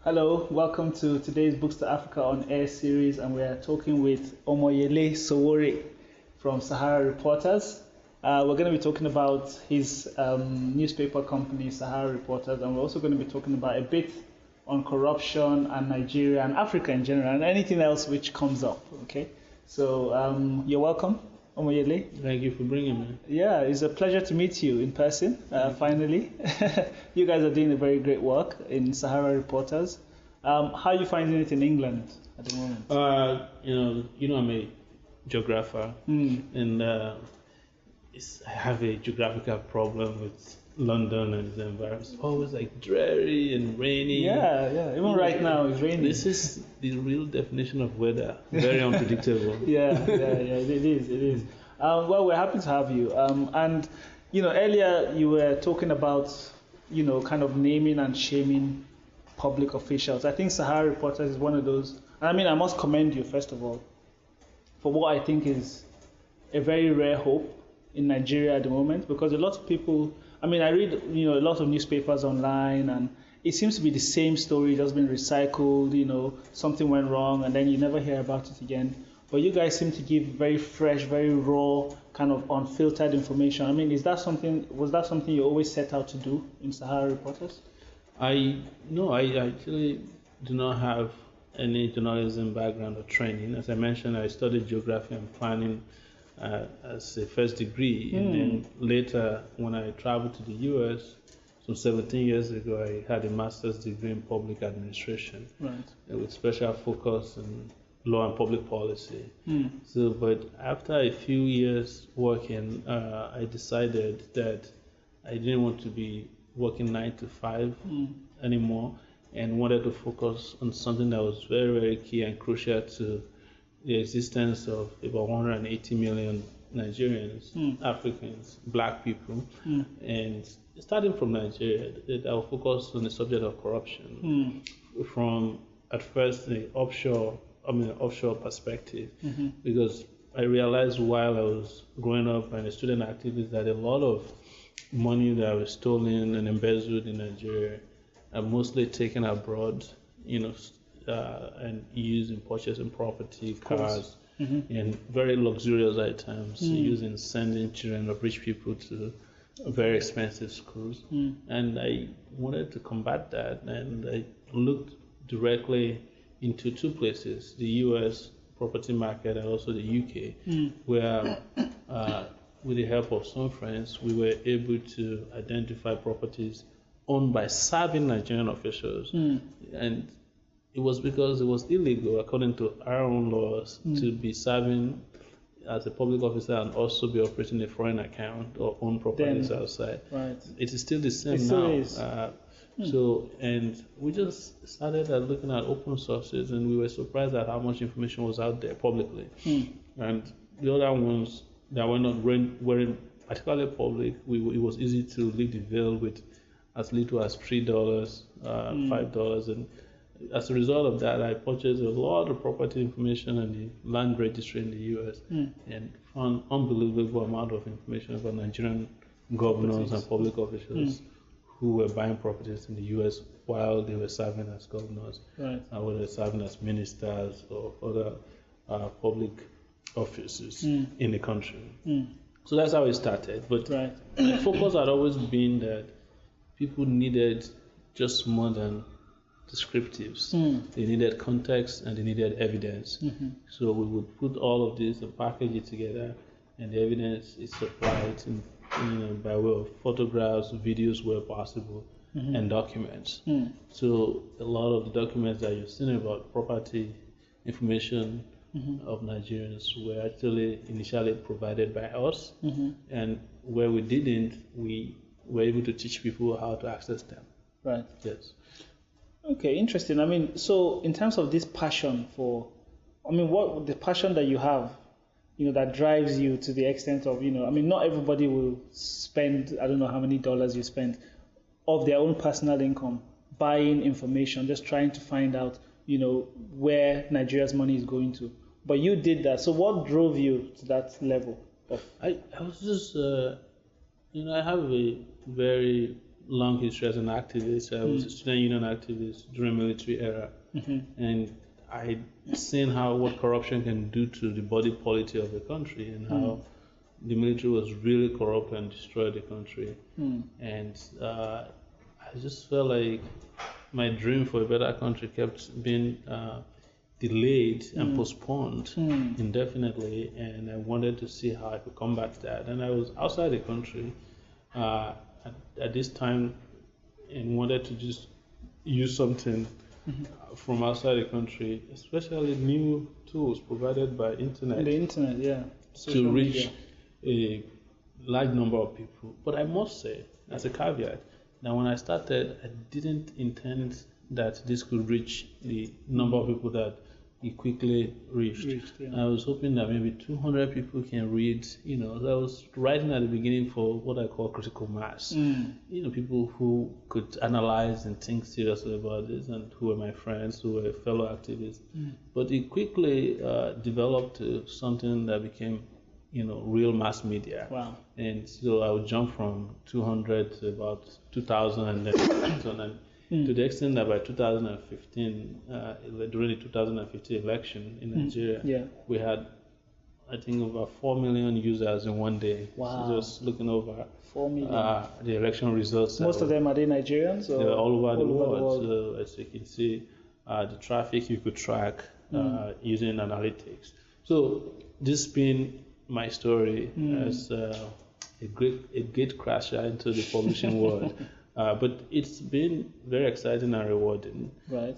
Hello, welcome to today's Books to Africa on Air series, and we are talking with Omoyele Sowore from Sahara Reporters. We're going to be talking about his newspaper company, Sahara Reporters, and we're also going to be talking about a bit on corruption and Nigeria and Africa in general, and anything else which comes up. Okay, so you're welcome, Omoyele. Thank you for bringing me. Yeah, it's a pleasure to meet you in person, finally. You guys are doing a very great work in Sahara Reporters. How are you finding it in England at the moment? I'm a geographer, and I have a geographical problem with London and the environment. It's always like dreary and rainy. Yeah. Even right now it's raining. This is the real definition of weather. Very unpredictable. Yeah. It is. Well, we're happy to have you. And earlier you were talking about, kind of naming and shaming public officials. I think Sahara Reporters is one of those. I mean, I must commend you first of all for what I think is a very rare hope in Nigeria at the moment, because a lot of people. I mean, I read, a lot of newspapers online, and it seems to be the same story, just been recycled, something went wrong, and then you never hear about it again. But you guys seem to give very fresh, very raw, kind of unfiltered information. I mean, was that something you always set out to do in Sahara Reporters? I actually do not have any journalism background or training. As I mentioned, I studied geography and planning as a first degree, and then later when I traveled to the US some 17 years ago, I had a master's degree in public administration, right, with special focus on law and public policy. But after a few years working, I decided that I didn't want to be working 9 to 5 anymore, and wanted to focus on something that was very, very key and crucial to the existence of about 180 million Nigerians, Africans, black people, and starting from Nigeria, I will focus on the subject of corruption from at first the offshore perspective, because I realized while I was growing up and a student activist that a lot of money that was stolen and embezzled in Nigeria are mostly taken abroad, and used in purchasing property, cars, and very luxurious items, used in sending children of rich people to very expensive schools. And I wanted to combat that, and I looked directly into two places, the US property market and also the UK, where with the help of some friends, we were able to identify properties owned by serving Nigerian officials. And it was because it was illegal, according to our own laws, to be serving as a public officer and also be operating a foreign account or own properties outside. Right. It is still the same it now. Still is. And we just started looking at open sources, and we were surprised at how much information was out there publicly. And the other ones that weren't particularly public, it was easy to lift the veil with as little as $3, $5, and as a result of that, I purchased a lot of property information and the land registry in the US, and found unbelievable amount of information about Nigerian governors and public officials who were buying properties in the US while they were serving as governors, right, and whether serving as ministers or other public officers in the country. So that's how it started. But the focus had always been that people needed just more than descriptives. They needed context and they needed evidence. So we would put all of this and package it together, and the evidence is supplied by way of photographs, videos where possible, and documents. So a lot of the documents that you've seen about property information of Nigerians were actually initially provided by us, and where we didn't, we were able to teach people how to access them. Right. Yes. Okay, interesting. I mean, so in terms of this passion what the passion that you have, that drives you to the extent of, not everybody will spend, I don't know how many dollars you spend of their own personal income buying information, just trying to find out, where Nigeria's money is going to. But you did that. So what drove you to that level? I was just, I have a very long history as an activist. I was a student union activist during military era, and I seen what corruption can do to the body politic of the country, and how the military was really corrupt and destroyed the country. And I just felt like my dream for a better country kept being delayed and postponed indefinitely, and I wanted to see how I could combat that. And I was outside the country at this time and wanted to just use something from outside the country, especially new tools provided by internet. The internet, yeah. To reach a large number of people. But I must say, as a caveat, that when I started, I didn't intend that this could reach the number of people that it quickly reached. I was hoping that maybe 200 people can read. I was writing at the beginning for what I call critical mass. People who could analyze and think seriously about this, and who were my friends, who were fellow activists. But it quickly developed to something that became, real mass media. Wow. And so I would jump from 200 to about 2,000, and then to the extent that by 2015, during the 2015 election in Nigeria, we had, I think, over 4 million users in one day. Wow. So just looking over 4 million. The election results. Most of them, are they Nigerians? Or they're all over the world? world. So as you can see, the traffic you could track using analytics. So this being my story as a gate crasher into the publishing world. But it's been very exciting and rewarding, right?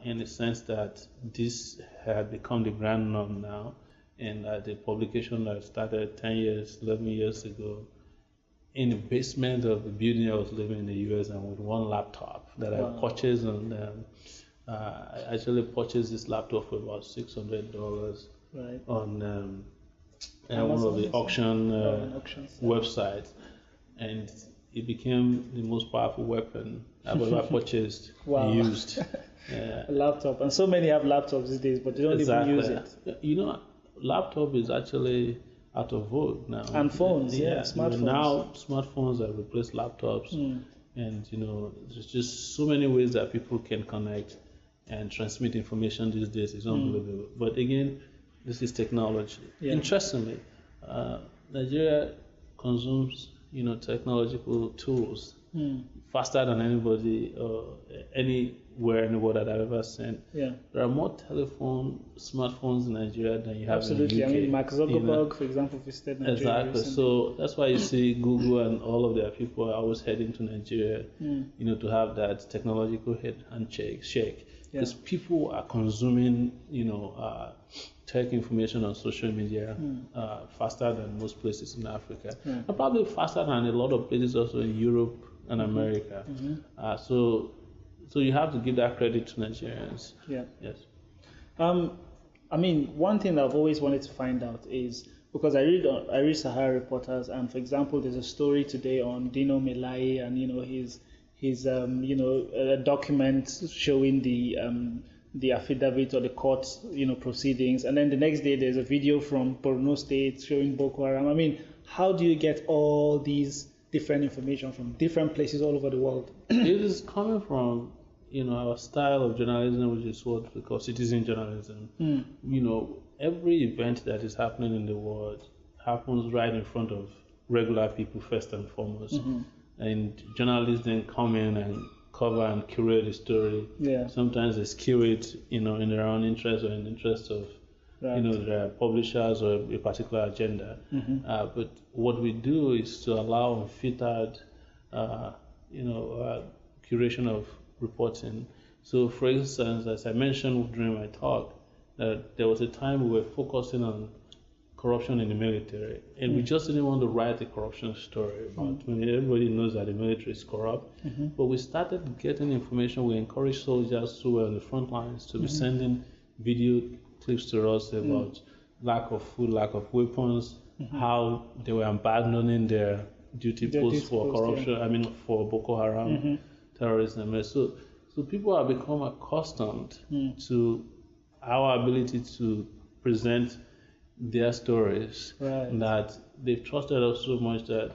In the sense that this had become the grand norm now, and the publication that started 11 years ago, in the basement of the building I was living in the US, and with one laptop that I purchased, and I actually purchased this laptop for about $600 on one of the auction websites, and it became the most powerful weapon I've ever purchased and used. A laptop, and so many have laptops these days, but they don't even use it. Laptop is actually out of vogue now. And phones, smartphones. Now smartphones have replaced laptops, and there's just so many ways that people can connect and transmit information these days. It's unbelievable. But again, this is technology. Interestingly, Nigeria consumes technological tools faster than anybody anywhere in the world that I've ever seen. There are more smartphones in Nigeria than you have in the UK. I mean, Mark Zuckerberg, for example, visited Nigeria. Exactly. Recently. So that's why you see Google and all of their people are always heading to Nigeria, to have that technological shake. Because people are consuming, tech information on social media faster than most places in Africa, and probably faster than a lot of places also in Europe and America. So you have to give that credit to Nigerians. Yes. I mean, one thing that I've always wanted to find out is, because I read Sahara Reporters, and for example, there's a story today on Dino Melaye and his a document showing the affidavit or the court proceedings, and then the next day there's a video from Borno State showing Boko Haram. I mean, how do you get all these different information from different places all over the world? It is coming from our style of journalism, which is what we call citizen journalism. Every event that is happening in the world happens right in front of regular people first and foremost. And journalists then come in and cover and curate the story. Sometimes they skew it, in their own interest or in the interest of, their publishers or a particular agenda. But what we do is to allow unfiltered, curation of reporting. So, for instance, as I mentioned during my talk, that there was a time we were focusing on corruption in the military, and we just didn't want to write a corruption story about. Everybody knows that the military is corrupt, but we started getting information. We encouraged soldiers who were on the front lines to be sending video clips to us about lack of food, lack of weapons, how they were abandoning their duty posts for corruption. For Boko Haram terrorism. So people have become accustomed to our ability to present their stories, that they've trusted us so much that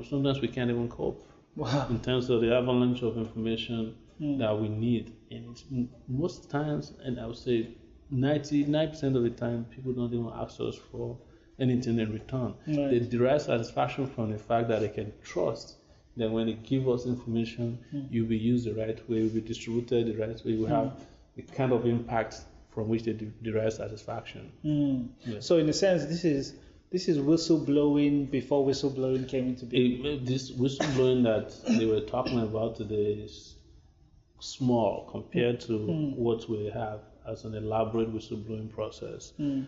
sometimes we can't even cope Wow. in terms of the avalanche of information that we need. And most times, and I would say 99% of the time, people don't even ask us for anything in return. Right. They derive satisfaction from the fact that they can trust that when they give us information, it will be used the right way, it will be distributed the right way, it will have the kind of impact from which they derive satisfaction. Yeah. So in a sense, this is whistleblowing before whistleblowing came into being. This whistleblowing that they were talking about today is small compared to what we have as an elaborate whistleblowing process. And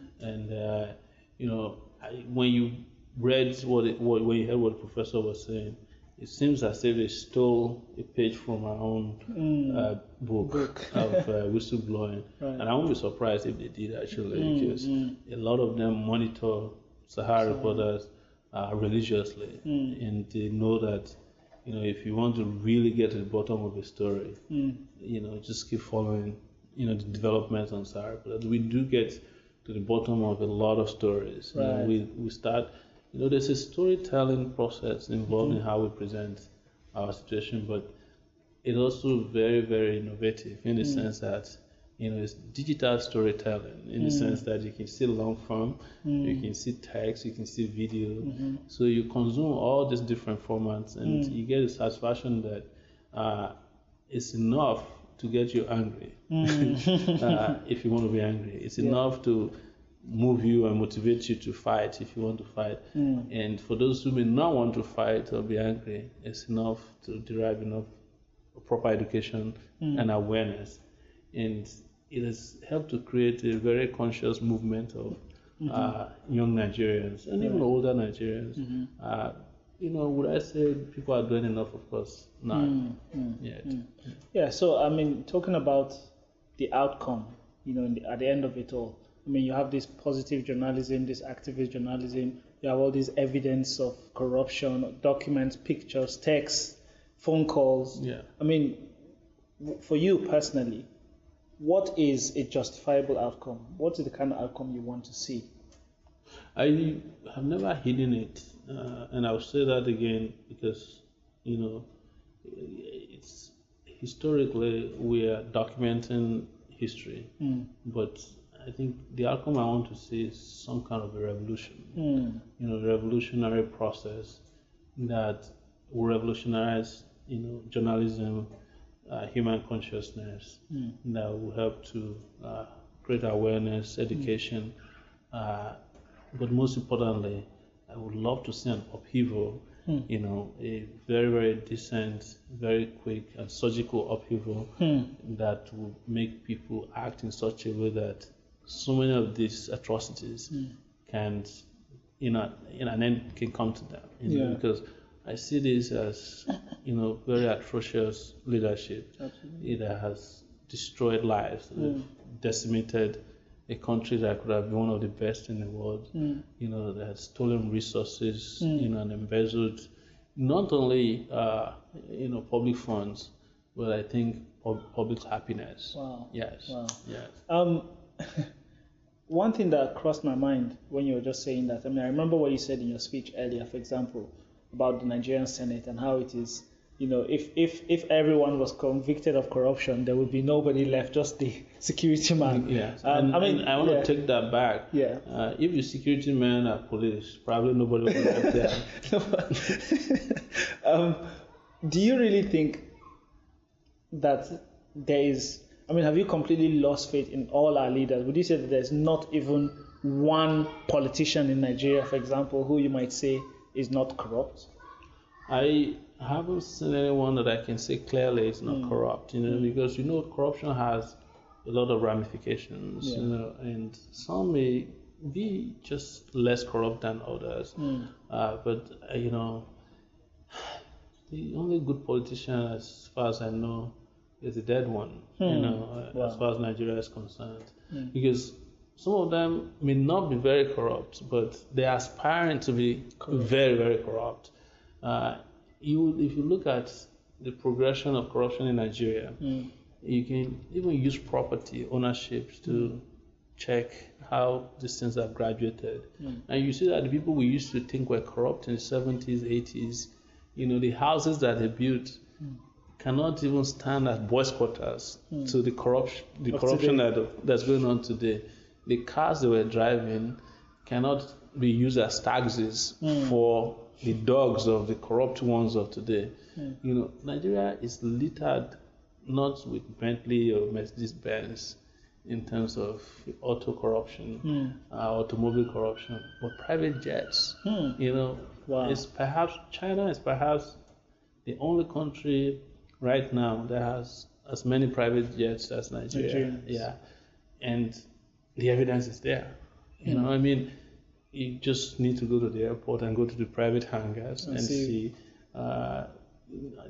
when you read when you heard what the professor was saying, it seems as if they stole a page from our own book of whistleblowing. Right. And I won't be surprised if they did actually, because a lot of them monitor Sahara Reporters religiously, and they know that if you want to really get to the bottom of a story, just keep following the developments on Sahara Reporters. We do get to the bottom of a lot of stories. Right. We start. There's a storytelling process involved in how we present our situation, but it's also very, very innovative in the sense that it's digital storytelling in the sense that you can see long form, you can see text, you can see video. So you consume all these different formats, and you get the satisfaction that it's enough to get you angry if you want to be angry. It's enough to move you and motivate you to fight if you want to fight. And for those who may not want to fight or be angry, it's enough to derive enough proper education and awareness. And it has helped to create a very conscious movement of young Nigerians and even older Nigerians. Would I say people are doing enough? Of course not yet. Yeah, so I mean, talking about the outcome, at the end of it all, I mean, you have this positive journalism, this activist journalism, you have all this evidence of corruption, documents, pictures, texts, phone calls. Yeah. I mean, for you personally, what is a justifiable outcome? What is the kind of outcome you want to see? I have never hidden it, and I'll say that again because, it's historically we are documenting history, but I think the outcome I want to see is some kind of a revolution, a revolutionary process that will revolutionize, journalism, human consciousness, that will help to create awareness, education, but most importantly, I would love to see an upheaval, a very, very decent, very quick and surgical upheaval that will make people act in such a way that so many of these atrocities can, an end can come to them. Because I see this as, very atrocious leadership. Absolutely. It has destroyed lives, decimated a country that could have been one of the best in the world, that has stolen resources, and embezzled not only, public funds, but I think public happiness. Wow. Yes. Wow. Yes. One thing that crossed my mind when you were just saying that, I mean, I remember what you said in your speech earlier, for example, about the Nigerian Senate and how it is, if everyone was convicted of corruption, there would be nobody left, just the security man. Yes. I want to take that back. Yeah. If the security men are police, probably nobody will be left there. Do you really think that there is, have you completely lost faith in all our leaders? Would you say that there's not even one politician in Nigeria, for example, who you might say is not corrupt? I haven't seen anyone that I can say clearly is not corrupt, because corruption has a lot of ramifications, and some may be just less corrupt than others. But the only good politician, as far as I know, is a dead one. As far as Nigeria is concerned, because some of them may not be very corrupt, but they are aspiring to be very, very corrupt. If you look at the progression of corruption in Nigeria, you can even use property ownership to check how these things have graduated. And you see that the people we used to think were corrupt in the 70s, 80s, the houses that they built cannot even stand as boys' quarters to the corruption that's going on today. The cars they were driving cannot be used as taxis for the dogs of the corrupt ones of today. Nigeria is littered not with Bentley or Mercedes-Benz in terms of auto corruption, automobile corruption, but private jets. Wow. China is perhaps the only country right now that has as many private jets as Nigeria. Yeah, and the evidence is there. You just need to go to the airport and go to the private hangars and see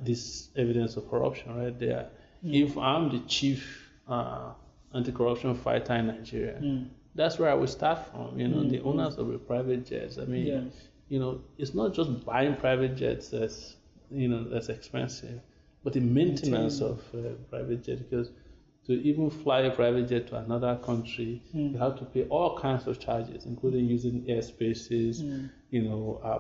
this evidence of corruption right there. If I'm the chief anti-corruption fighter in Nigeria, that's where I would start from. The owners of the private jets. It's not just buying private jets that's expensive, but the maintenance of private jet, because to even fly a private jet to another country, you have to pay all kinds of charges, including using airspaces,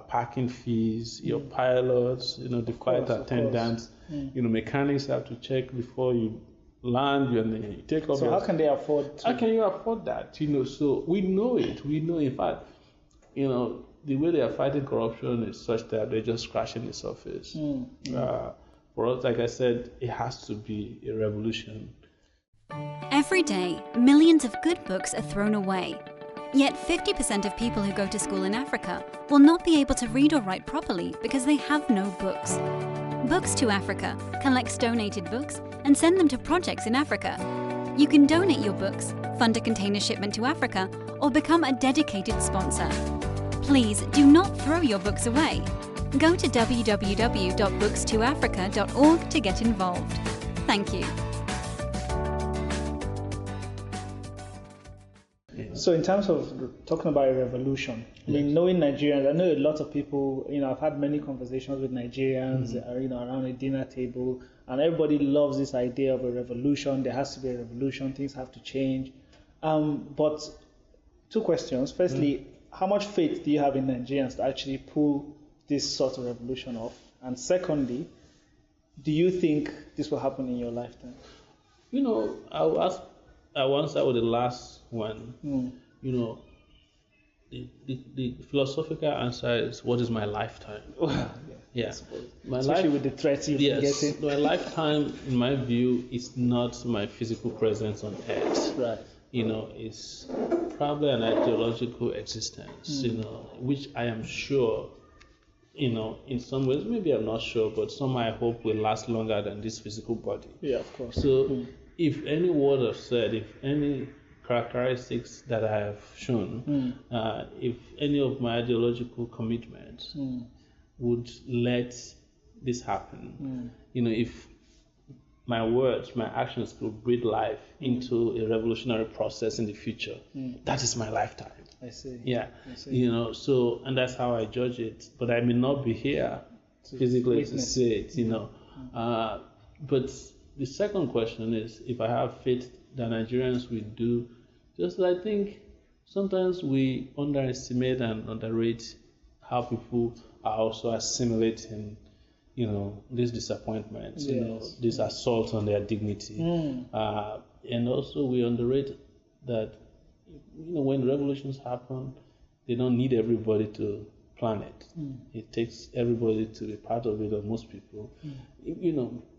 parking fees, your pilots, the flight attendants, mechanics have to check before you land, you take off. So how can they afford to? How can you afford that? So we know it. We know, in fact, the way they are fighting corruption is such that they're just scratching the surface. For us, like I said, it has to be a revolution. Every day, millions of good books are thrown away. Yet 50% of people who go to school in Africa will not be able to read or write properly because they have no books. Books to Africa collects donated books and send them to projects in Africa. You can donate your books, fund a container shipment to Africa, or become a dedicated sponsor. Please do not throw your books away. Go to www.bookstoafrica.org to get involved. Thank you. So in terms of talking about a revolution, knowing Nigerians, I know a lot of people, I've had many conversations with Nigerians, around a dinner table, and everybody loves this idea of a revolution. There has to be a revolution. Things have to change. But two questions. Firstly, how much faith do you have in Nigerians to actually pull this sort of revolution off? And secondly, do you think this will happen in your lifetime? I'll answer with the last one. The philosophical answer is, what is my lifetime? Especially with the threats you've been getting. My lifetime, in my view, is not my physical presence on earth. Right. It's probably an ideological existence, which I am sure, in some ways, maybe I'm not sure, but some I hope will last longer than this physical body. Yeah, of course. So if any word I've said, if any characteristics that I have shown, if any of my ideological commitments would let this happen, if my words, my actions could breathe life into a revolutionary process in the future, that is my lifetime. I see. Yeah. I see. And that's how I judge it. But I may not be here physically to say it, But the second question is, if I have faith that Nigerians will do, just I think sometimes we underestimate and underrate how people are also assimilating, this disappointment, this assault on their dignity. And also we underrate that, when revolutions happen, they don't need everybody to plan it. It takes everybody to be part of it, or most people.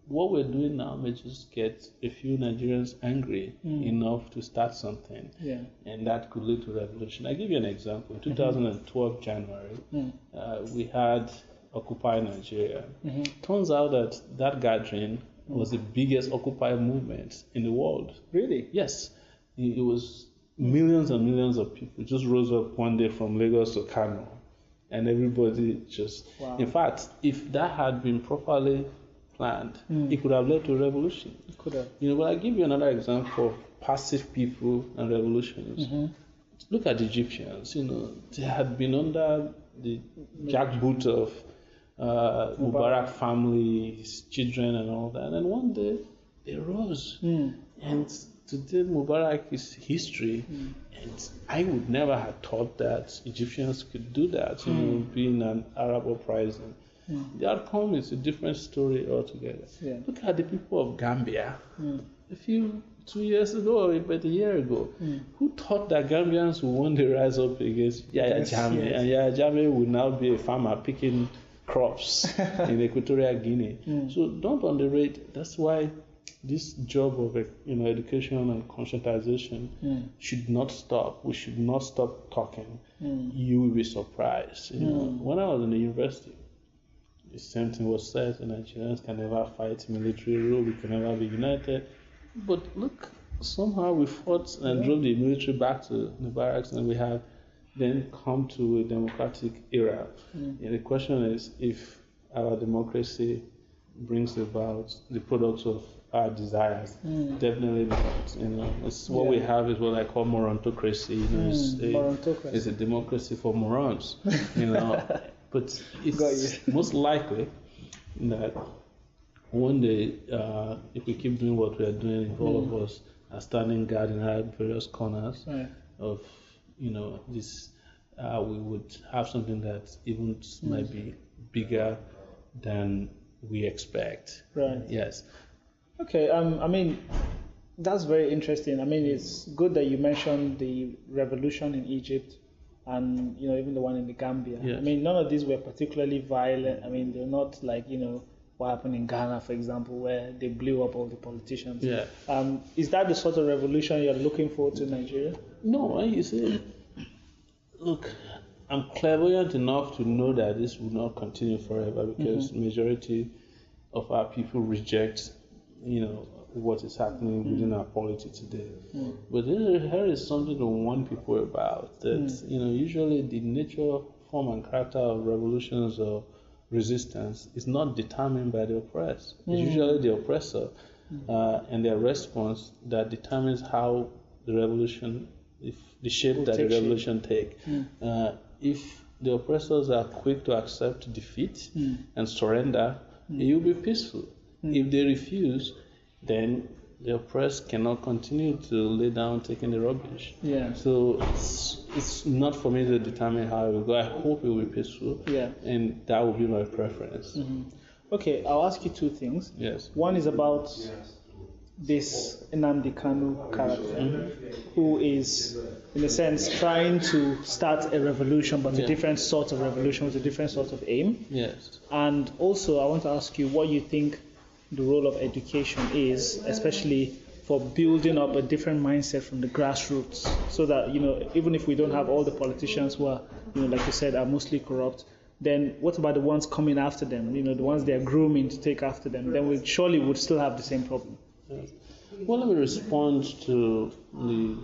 What we're doing now may just get a few Nigerians angry enough to start something, and that could lead to revolution. I'll give you an example. In 2012 January, we had Occupy Nigeria. Turns out that gathering was the biggest Occupy movement in the world. Really? Yes. It was millions and millions of people just rose up one day from Lagos to Kano, and everybody just... Wow. In fact, if that had been properly planned, it could have led to a revolution. It could have. But I'll give you another example of passive people and revolutions. Look at the Egyptians. They had been under the jackboot of Mubarak family, his children and all that. And one day they rose. And today Mubarak is history. And I would never have thought that Egyptians could do that, being an Arab uprising. the outcome is a different story altogether. Yeah. Look at the people of Gambia. 2 years ago, or about a year ago, who thought that Gambians would one day rise up against Yaya Jammeh, and Yaya Jammeh would now be a farmer picking crops in Equatorial Guinea. So don't underrate. That's why this job of education and conscientization should not stop. We should not stop talking. You will be surprised. When I was in the university, the same thing was said: the Nigerians can never fight military rule. We can never be united. But look, somehow we fought and drove the military back to the barracks, and we have then come to a democratic era. And the question is, if our democracy brings about the products of our desires, definitely not. It's what we have is what I call morontocracy. It's a democracy for morons. But it's most likely that one day, if we keep doing what we are doing, if all of us are standing guard in our various corners of, this, we would have something that even might be bigger than we expect. Right. Yes. Okay. That's very interesting. It's good that you mentioned the revolution in Egypt, and even the one in the Gambia. Yes. None of these were particularly violent. They're not like what happened in Ghana, for example, where they blew up all the politicians. Yeah. Is that the sort of revolution you're looking for to Nigeria? No, you see, look, I'm clairvoyant enough to know that this will not continue forever, because majority of our people reject, what is happening within our polity today. But here is something to warn people about, that, usually the nature, form, and character of revolutions or resistance is not determined by the oppressed. It's usually the oppressor and their response that determines how the revolution, if the shape that the revolution take. If the oppressors are quick to accept defeat and surrender, it will be peaceful. If they refuse, then the oppressed cannot continue to lay down taking the rubbish. Yeah. So it's not for me to determine how it will go. I hope it will be peaceful. Yeah. And that will be my preference. Okay, I'll ask you two things. Yes. One is about this Nnamdi Kanu character, who is, in a sense, trying to start a revolution, but a different sort of revolution with a different sort of aim. Yes. And also, I want to ask you what you think the role of education is, especially for building up a different mindset from the grassroots, so that, even if we don't have all the politicians who are, like you said, are mostly corrupt, then what about the ones coming after them, the ones they are grooming to take after them? Then we surely would still have the same problem. Yes. Well, let me respond to the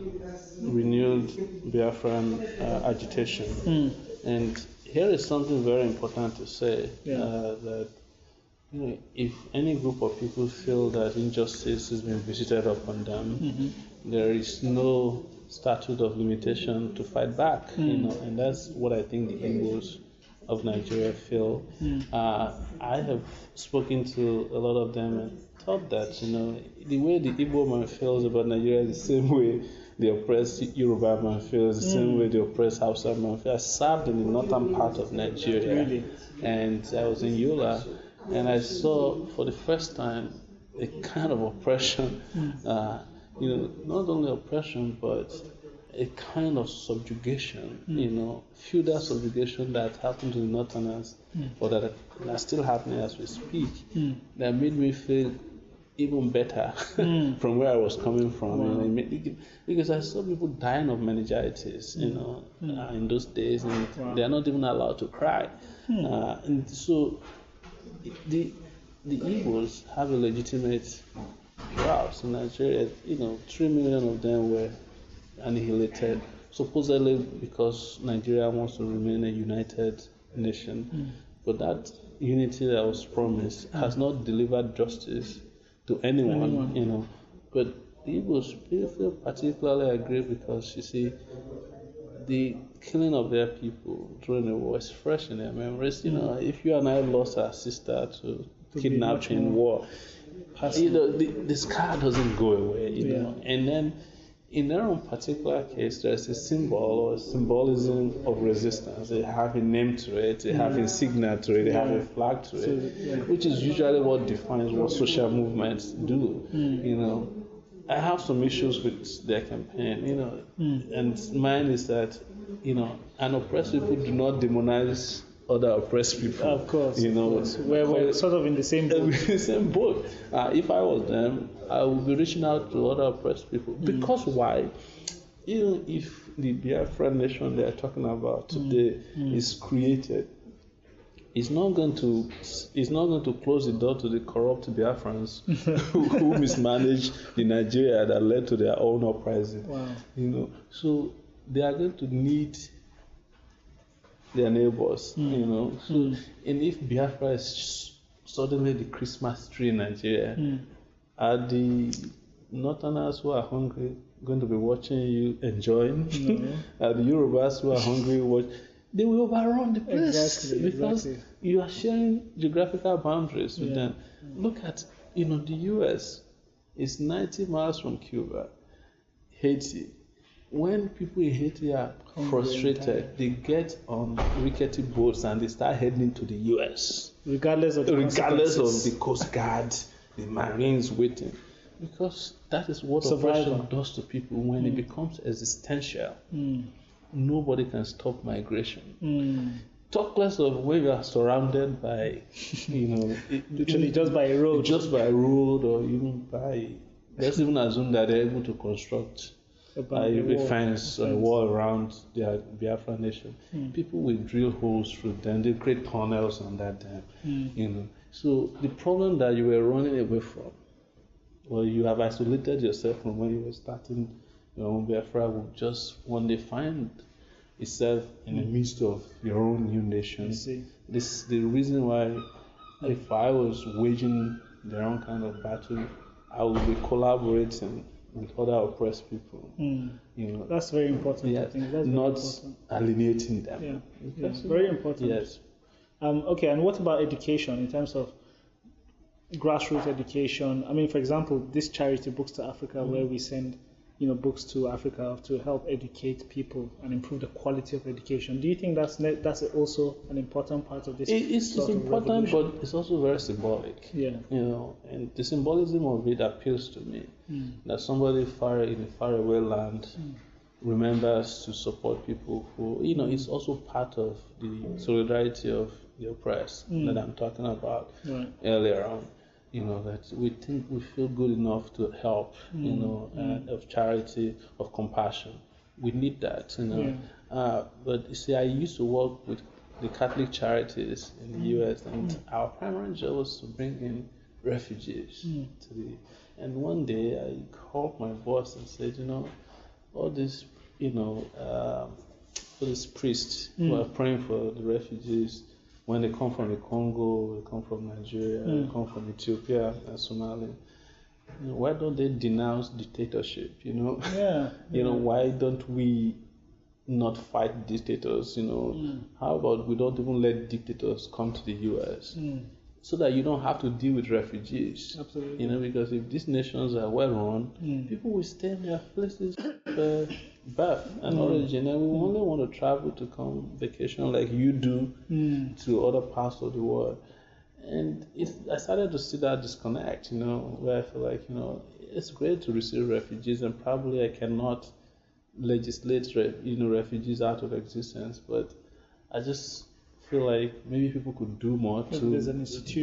renewed Biafran agitation. And here is something very important to say, that if any group of people feel that injustice has been visited upon them, there is no statute of limitation to fight back. And that's what I think the Igbos of Nigeria feel. I have spoken to a lot of them and thought that, the way the Igbo man feels about Nigeria is the same way the oppressed Yoruba man feels, the same way the oppressed Hausa man feels. I served in the northern part of Nigeria, and I was in Yola, and I saw for the first time a kind of oppression, not only oppression, but a kind of subjugation, feudal subjugation that happened to the Northerners, or that are still happening as we speak, that made me feel even better from where I was coming from. Because I saw people dying of meningitis, in those days, and they are not even allowed to cry. And so the Igbos have a legitimate drought in Nigeria. 3 million of them were annihilated, supposedly because Nigeria wants to remain a united nation. But that unity that was promised has not delivered justice to anyone. But the Igbos feel particularly aggrieved because, you see, the killing of their people during the war is fresh in their memories. If you and I lost our sister to kidnapping, war, the scar doesn't go away. And then in their own particular case, there's a symbol or a symbolism of resistance. They have a name to it, they have a signet to it, they have a flag to it, which is usually what defines what social movements do. You know, I have some issues with their campaign, you know, and mine is that, you know, an oppressed people do not demonize other oppressed people. Of course, you know, we're sort of in the same boat. The same boat. If I was them, I would be reaching out to other oppressed people. Because why? Even if the Biafra nation they are talking about today is created, it's not going to close the door to the corrupt Biafrans who mismanaged the Nigeria that led to their own uprising. Wow. You know, so they are going to need their neighbors. You know, so and if Biafra is suddenly the Christmas tree in Nigeria, are the Northerners who are hungry going to be watching you enjoying? Are the Yorubas who are hungry they will overrun the place because you are sharing geographical boundaries with them. Look at, you know, the U.S. is 90 miles from Cuba, Haiti. When people in Haiti are frustrated, they get on rickety boats and they start heading to the U.S. Regardless of the Coast Guard, the Marines waiting. Because that is what oppression does to people when it becomes existential. Nobody can stop migration. Talk less of when you are surrounded by, you know, literally just by a road. Just by a road, or even by, let's even assume that they're able to construct a fence, a wall around their Biafra nation. People will drill holes through them, they create tunnels on that dam. You know. So the problem that you were running away from, well, you have isolated yourself from when you were starting your own Biafra, will just one day find itself in the midst of your own new nation. This is the reason why, if I was waging their own kind of battle, I would be collaborating with other oppressed people. You know, that's very important. Yeah, I think that's not important. alienating them. Yes, very important. Yes. Okay, and what about education in terms of grassroots education? I mean, for example, this charity Books to Africa, where we send, you know, books to Africa to help educate people and improve the quality of education. Do you think that's also an important part of this? It's important, but it's also very symbolic. Yeah. You know, and the symbolism of it appeals to me. That somebody in a faraway land remembers to support people who, you know, it's also part of the solidarity of the oppressed that I'm talking about earlier on. You know, that we think we feel good enough to help, you know, of charity, of compassion. We need that, you know. But you see, I used to work with the Catholic charities in the U.S., and our primary job was to bring in refugees and one day I called my boss and said, you know, all these, you know, all these priests who are praying for the refugees, when they come from the Congo, they come from Nigeria, they come from Ethiopia and Somalia, you know, why don't they denounce dictatorship, you know? You know, why don't we not fight dictators, you know? How about we don't even let dictators come to the U.S., so that you don't have to deal with refugees? Absolutely. You know, because if these nations are well run, people will stay in their places of birth and origin, and we only want to travel to come vacation like you do to other parts of the world. And I started to see that disconnect, you know, where I feel like, you know, it's great to receive refugees, and probably I cannot legislate, you know, refugees out of existence, but I just feel like maybe people could do more to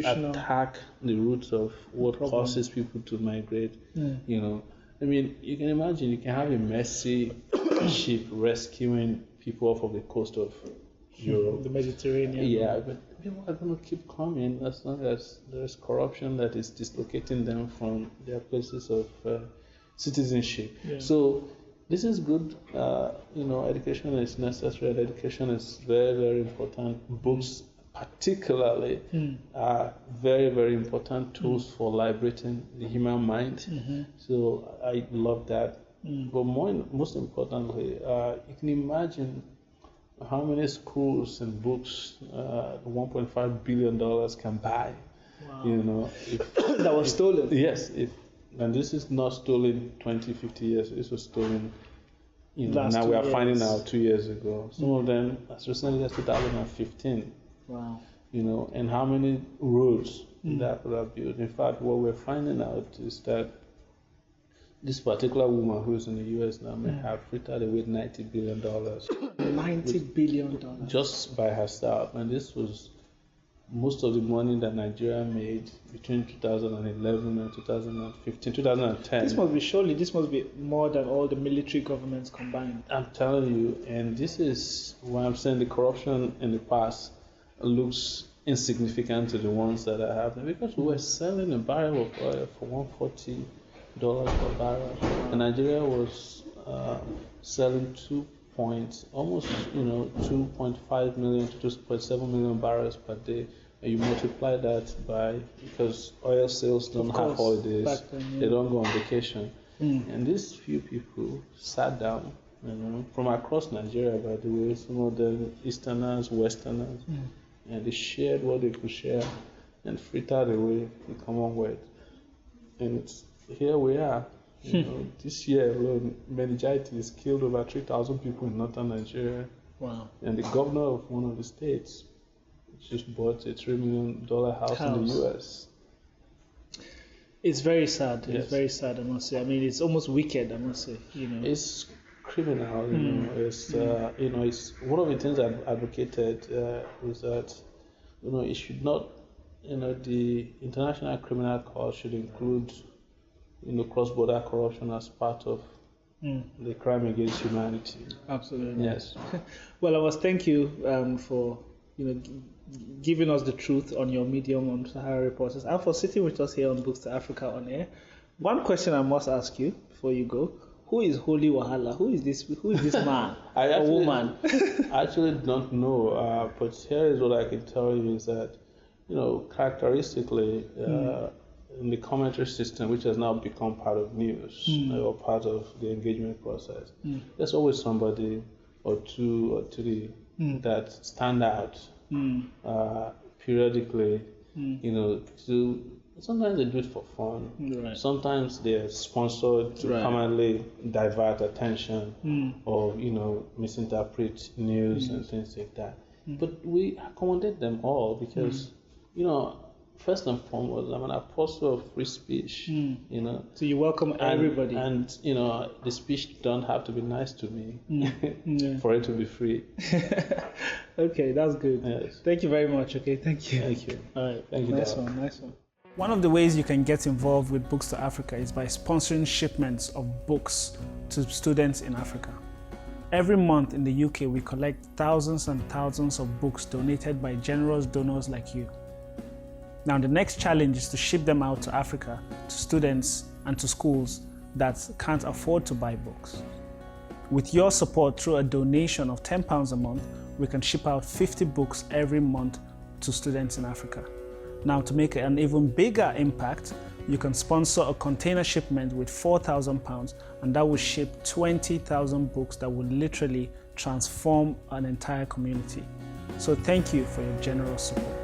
attack the roots of what causes people to migrate. You know, I mean, you can imagine you can have a messy ship rescuing people off of the coast of Europe, the Mediterranean. Yeah, but people are going to keep coming as long as there's corruption that is dislocating them from their places of citizenship. So this is good. You know, education is necessary. Education is very, very important. Books, particularly, are very, very important tools for liberating the human mind. So I love that. But most importantly, you can imagine how many schools and books $1.5 billion can buy. Wow. You know, that was stolen. Yes, if and this is not stolen 20, 50 years. This was stolen, now we are finding out 2 years ago. Some of them as recently as 2015. Wow. And how many roads that were built. In fact, what we're finding out is that this particular woman who's in the U.S. now may have frittered away $90 billion. $90 billion. Just by herself. And this was most of the money that Nigeria made between 2011 and 2015, 2010. This must be more than all the military governments combined. I'm telling you, and this is why I'm saying the corruption in the past looks insignificant to the ones that are happening, because we were selling a barrel of oil for $140 per barrel, and Nigeria was selling 2.5 million to 2.7 million barrels per day. And you multiply that by, because oil sales don't have holidays, then, they don't go on vacation, and these few people sat down, from across Nigeria, by the way, some of them Easterners, Westerners, and they shared what they could share and frittered away the Commonwealth. And here we are. This year alone, meningitis killed over 3,000 people in northern Nigeria. Wow. And the governor of one of the states just bought a $3 million house in the U.S. It's very sad. Yes. It's very sad, I must say. I mean, it's almost wicked, I must say. It's criminal. It's it's one of the things I've advocated is that it should not. The International Criminal Court should include cross-border corruption as part of the crime against humanity. Absolutely. Yes. Well, I must thank you for giving us the truth on your medium on Sahara Reporters, and for sitting with us here on Books to Africa on air. One question I must ask you before you go: who is Holy Wahala? Who is this man or woman? I actually don't know, but here is what I can tell you is that characteristically. In the commentary system, which has now become part of news or part of the engagement process, there's always somebody or two or three that stand out periodically. Sometimes they do it for fun. Right. Sometimes they're sponsored to permanently divert attention or misinterpret news and things like that. But we accommodate them all because first and foremost, I'm an apostle of free speech. So you welcome everybody. And the speech don't have to be nice to me for it to be free. Okay, that's good. Yes. Thank you very much. Okay, thank you. Thank you. All right. Thank you. Nice one. One of the ways you can get involved with Books to Africa is by sponsoring shipments of books to students in Africa. Every month in the UK, we collect thousands and thousands of books donated by generous donors like you. Now, the next challenge is to ship them out to Africa, to students and to schools that can't afford to buy books. With your support through a donation of £10 a month, we can ship out 50 books every month to students in Africa. Now, to make an even bigger impact, you can sponsor a container shipment with £4,000, and that will ship 20,000 books that will literally transform an entire community. So thank you for your generous support.